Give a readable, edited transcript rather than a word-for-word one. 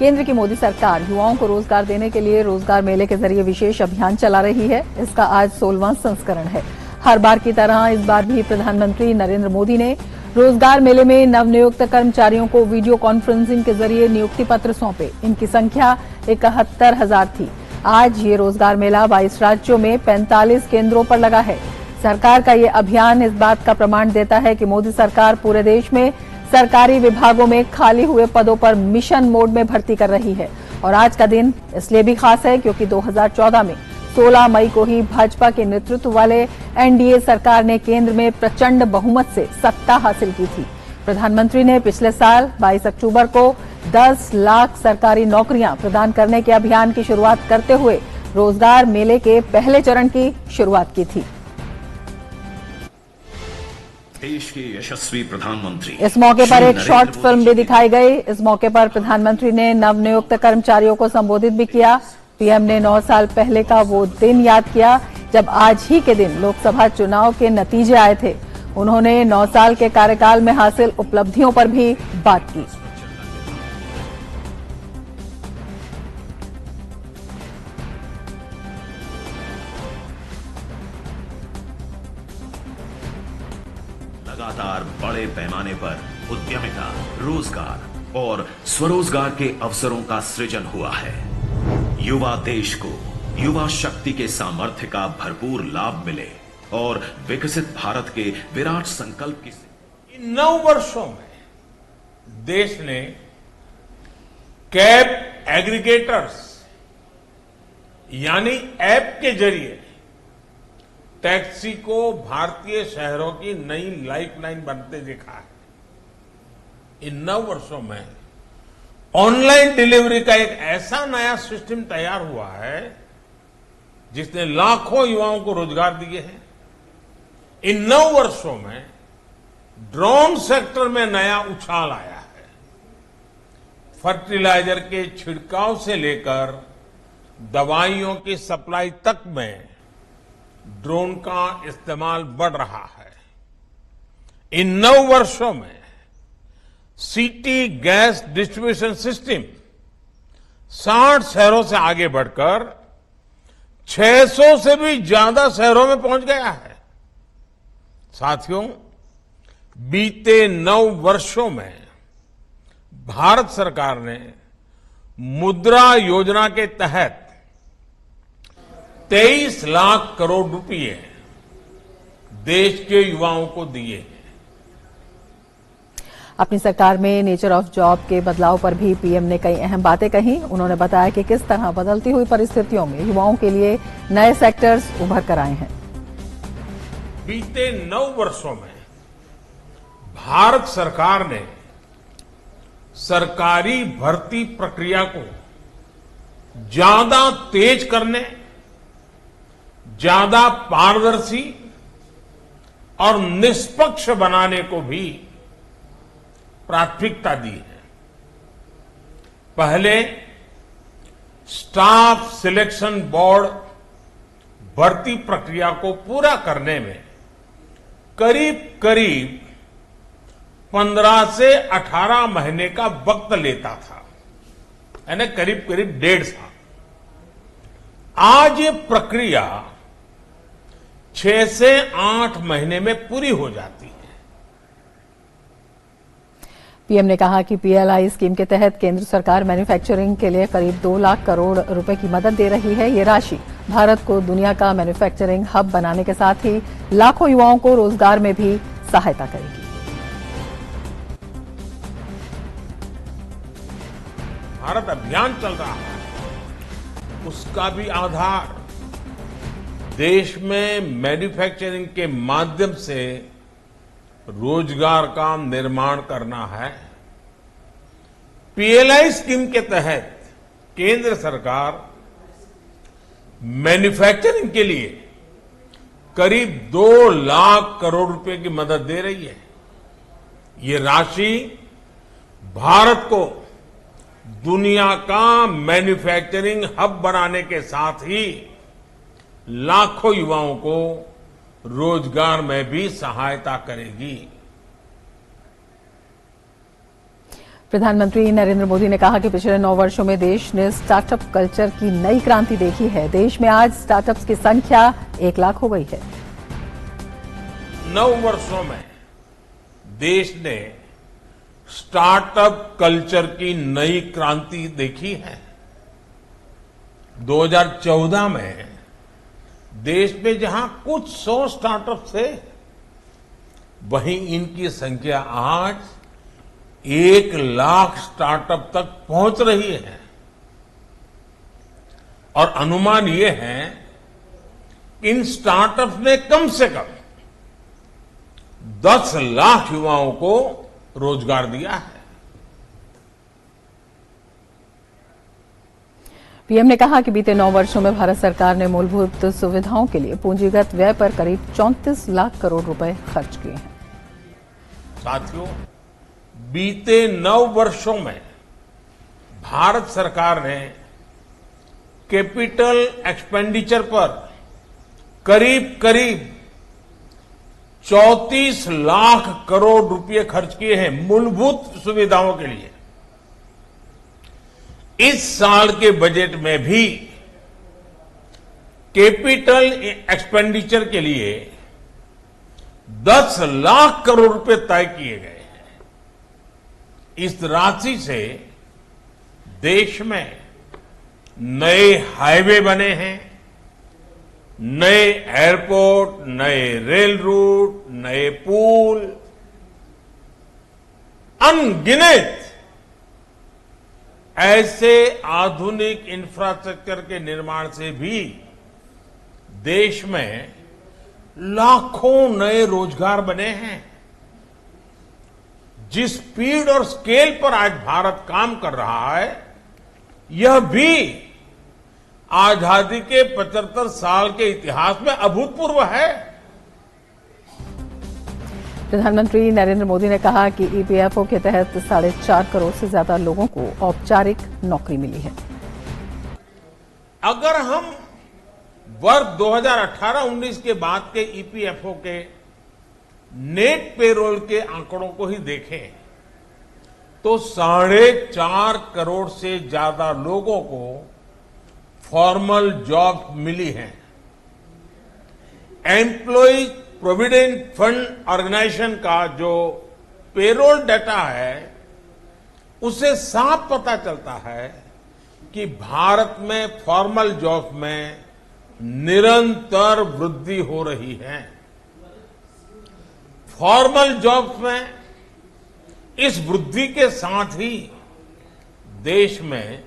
केंद्र की मोदी सरकार युवाओं को रोजगार देने के लिए रोजगार मेले के जरिए विशेष अभियान चला रही है। इसका आज 16वां संस्करण है। हर बार की तरह इस बार भी प्रधानमंत्री नरेंद्र मोदी ने रोजगार मेले में नवनियुक्त कर्मचारियों को वीडियो कॉन्फ्रेंसिंग के जरिए नियुक्ति पत्र सौंपे। इनकी संख्या 71,000 थी। आज ये रोजगार मेला 22 राज्यों में 45 केंद्रों पर लगा है। सरकार का ये अभियान इस बात का प्रमाण देता है कि मोदी सरकार पूरे देश में सरकारी विभागों में खाली हुए पदों पर मिशन मोड में भर्ती कर रही है। और आज का दिन इसलिए भी खास है क्योंकि 2014 में 16 मई को ही भाजपा के नेतृत्व वाले एनडीए सरकार ने केंद्र में प्रचंड बहुमत से सत्ता हासिल की थी। प्रधानमंत्री ने पिछले साल 22 अक्टूबर को 10 लाख सरकारी नौकरियां प्रदान करने के अभियान की शुरुआत करते हुए रोजगार मेले के पहले चरण की शुरुआत की थी। देश के यशस्वी प्रधानमंत्री इस मौके पर एक शॉर्ट फिल्म भी दिखाई गई। इस मौके पर प्रधानमंत्री ने नवनियुक्त कर्मचारियों को संबोधित भी किया। पीएम ने 9 साल पहले का वो दिन याद किया जब आज ही के दिन लोकसभा चुनाव के नतीजे आए थे। उन्होंने 9 साल के कार्यकाल में हासिल उपलब्धियों पर भी बात की। लगातार बड़े पैमाने पर उद्यमिता, रोजगार और स्वरोजगार के अवसरों का सृजन हुआ है। युवा देश को युवा शक्ति के सामर्थ्य का भरपूर लाभ मिले और विकसित भारत के विराट संकल्प की इन 9 वर्षों में देश ने कैब एग्रीगेटर्स यानी ऐप के जरिए टैक्सी को भारतीय शहरों की नई लाइफलाइन बनते देखा है। इन 9 वर्षों में ऑनलाइन डिलीवरी का एक ऐसा नया सिस्टम तैयार हुआ है जिसने लाखों युवाओं को रोजगार दिए हैं। इन 9 वर्षों में ड्रोन सेक्टर में नया उछाल आया है। फर्टिलाइजर के छिड़काव से लेकर दवाइयों की सप्लाई तक में ड्रोन का इस्तेमाल बढ़ रहा है। इन 9 वर्षों में सिटी गैस डिस्ट्रीब्यूशन सिस्टम 60 शहरों से आगे बढ़कर 600 से भी ज्यादा शहरों में पहुंच गया है। साथियों, बीते 9 वर्षों में भारत सरकार ने मुद्रा योजना के तहत 23 लाख करोड़ रुपए देश के युवाओं को दिए हैं। अपनी सरकार में नेचर ऑफ जॉब के बदलाव पर भी पीएम ने कई अहम बातें कही। उन्होंने बताया कि किस तरह बदलती हुई परिस्थितियों में युवाओं के लिए नए सेक्टर्स उभर कर आए हैं। बीते 9 वर्षों में भारत सरकार ने सरकारी भर्ती प्रक्रिया को ज्यादा तेज करने, ज्यादा पारदर्शी और निष्पक्ष बनाने को भी प्राथमिकता दी है। पहले स्टाफ सिलेक्शन बोर्ड भर्ती प्रक्रिया को पूरा करने में करीब 15 से 18 महीने का वक्त लेता था, यानी करीब 1.5 साल। आज ये प्रक्रिया 6 से 8 महीने में पूरी हो जाती है। पीएम ने कहा कि पीएलआई स्कीम के तहत केंद्र सरकार मैन्युफैक्चरिंग के लिए करीब 2 लाख करोड़ रुपए की मदद दे रही है। ये राशि भारत को दुनिया का मैन्युफैक्चरिंग हब बनाने के साथ ही लाखों युवाओं को रोजगार में भी सहायता करेगी। भारत अभियान चल रहा है, उसका भी आधार देश में मैन्युफैक्चरिंग के माध्यम से रोजगार का निर्माण करना है। पीएलआई स्कीम के तहत केंद्र सरकार मैन्युफैक्चरिंग के लिए करीब 2 लाख करोड़ रुपए की मदद दे रही है। ये राशि भारत को दुनिया का मैन्युफैक्चरिंग हब बनाने के साथ ही लाखों युवाओं को रोजगार में भी सहायता करेगी। प्रधानमंत्री नरेंद्र मोदी ने कहा कि पिछले 9 वर्षों में देश ने स्टार्टअप कल्चर की नई क्रांति देखी है। देश में आज स्टार्टअप्स की संख्या 1 लाख हो गई है। 9 वर्षों में देश ने स्टार्टअप कल्चर की नई क्रांति देखी है। 2014 में देश में जहां कुछ 100 स्टार्टअप थे, वहीं इनकी संख्या आज 1 लाख स्टार्टअप तक पहुंच रही है। और अनुमान ये है कि इन स्टार्टअप्स ने कम से कम 10 लाख युवाओं को रोजगार दिया है। पीएम ने कहा कि बीते 9 वर्षों में भारत सरकार ने मूलभूत सुविधाओं के लिए पूंजीगत व्यय पर करीब 34 लाख करोड़ रुपए खर्च किए हैं। साथियों, बीते 9 वर्षों में भारत सरकार ने कैपिटल एक्सपेंडिचर पर करीब 34 लाख करोड़ रुपए खर्च किए हैं मूलभूत सुविधाओं के लिए। इस साल के बजट में भी कैपिटल एक्सपेंडिचर के लिए 10 लाख करोड़ रुपए तय किए गए हैं। इस राशि से देश में नए हाईवे बने हैं, नए एयरपोर्ट, नए रेल रूट, नए पुल, अनगिनत ऐसे आधुनिक इंफ्रास्ट्रक्चर के निर्माण से भी देश में लाखों नए रोजगार बने हैं। जिस स्पीड और स्केल पर आज भारत काम कर रहा है, यह भी आजादी के 75 साल के इतिहास में अभूतपूर्व है। प्रधानमंत्री नरेंद्र मोदी ने कहा कि ईपीएफओ के तहत 4.5 करोड़ से ज्यादा लोगों को औपचारिक नौकरी मिली है। अगर हम वर्ष 2018-19 के बाद के ईपीएफओ के नेट पेरोल के आंकड़ों को ही देखें तो 4.5 करोड़ से ज्यादा लोगों को फॉर्मल जॉब मिली है। एम्प्लॉय प्रोविडेंट फंड ऑर्गेनाइजेशन का जो पेरोल डाटा है, उसे साफ पता चलता है कि भारत में फॉर्मल जॉब में निरंतर वृद्धि हो रही है। फॉर्मल जॉब्स में इस वृद्धि के साथ ही देश में